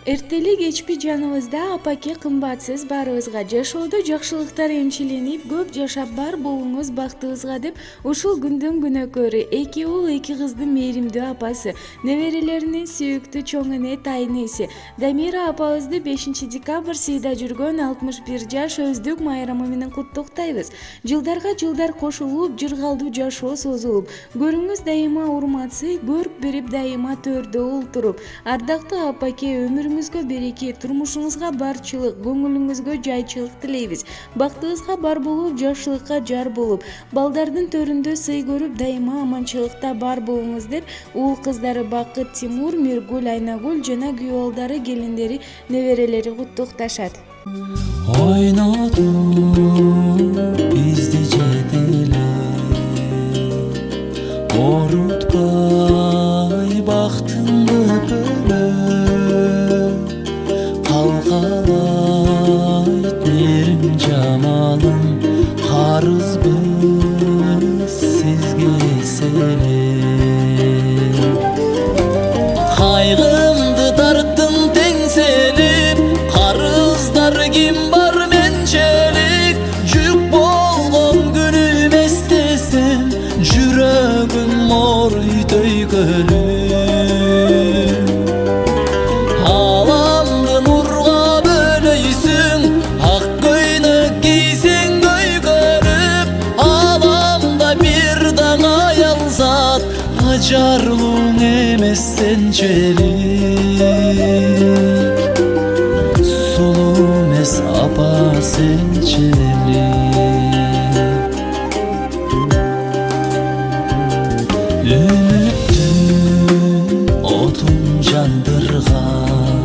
Эртели кечпи жаныбызда апаке кымбатсыз баарыбызга жашоодо жакшылыктар энчиленип көп жашап бар болуңуз бактыбызга деп ушул күндүн күнөөкөрү эки уул эки кыздын мээримдүү апасы, неберелеринин сүйүктүү чоң эне тайниси Дамира апабызды 5 декабрь сыйда жүргөн 61 жаш өздүк майрамы менен куттуктайбыз. Жылдарга жылдар кошулуп, жыргалдуу жашоо созулуп, көрүңүз дайыма урматсыз, көрүп берип дайыма төрдө олтуруп. Ардактуу апаке, өмүрүңүзгө береке, турмушуңузга барчылык, көңүлүңүзгө жайчылык тилейбиз. Бактыбызга бар болуп, жакшылыкка жар болуп, балдардын төрүндө сый көрүп, дайыма аманчылыкта бар болуңуз деп уул кыздары Бакыт, Тимур, Миргүл, Айнагүл жана күйөө балдары, келиндери, неберелери куттукташат. Ойнотуп бизди жетеле, орутпай бактың көпөлө, калкалайт мээрим жамалым, карызбыз сизге эселеп. Кайгымды тарттың теңселип, карыздар ким бар менчелик, жүк болгон күнүм эстесем, жүрөгүм ооруйт өйкөлүп. Аламды нурга бөлөйсүң, ак көйнөк кийсең көйгөрүп, аламда бир даң аялзат, ажарлууң эмес сенчелик, сулуу эмес апа сенчелик. Өмүттүн отун жандырган,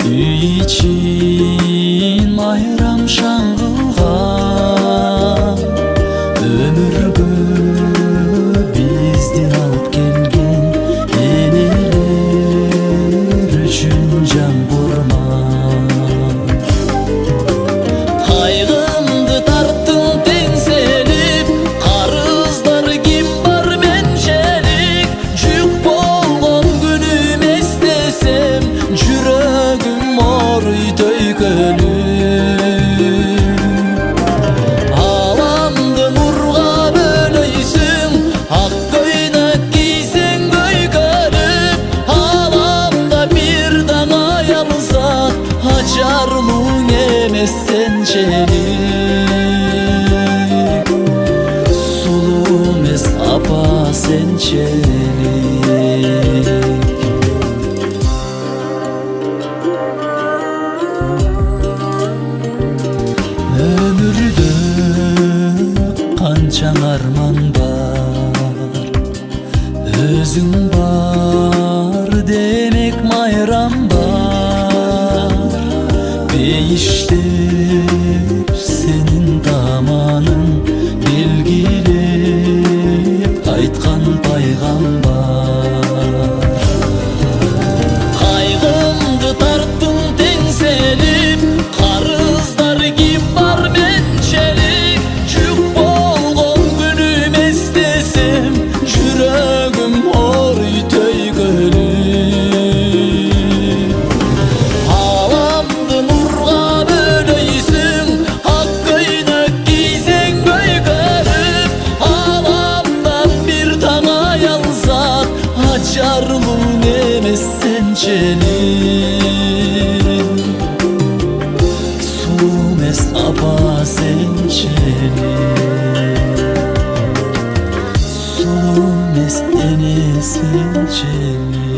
үй ичин майрам шаңгылган, өмүргө бизди алып келген энелер үчүн жан бурман. Кайгымды тарттың теңселип, карыздар ким бар менчелик, жүк болгон күнүм эстесем, жүрөгүм ооруйт өйкөлүп. Аламды нурга бөлөйсүң, ак көйнөк кийсең көйгөрүп, аламда бир даң аялзат, ажарлууң эмес сенчелик, сулуу эмес апа сенчелик. Өмүрдө канчаң арман бар, өзүң бар демек майрам бар. Бейиштеп сенин таманың, белгилеп айткан пайгамбар. Кайгымды тарттың теңселип, карыздар ким бар менчелик, жүк болгон күнүм эстесем, жүрөгүм ооруйт өйкөлүп. Аламды нурга бөлөйсүң, ак көйнөк кийсең көйгөрүп, аламдан бир таң аялзат, ажарлууң эмес сенчелик, сулуу эмес апа сенчелик, сулуу эмес эне сенчелик.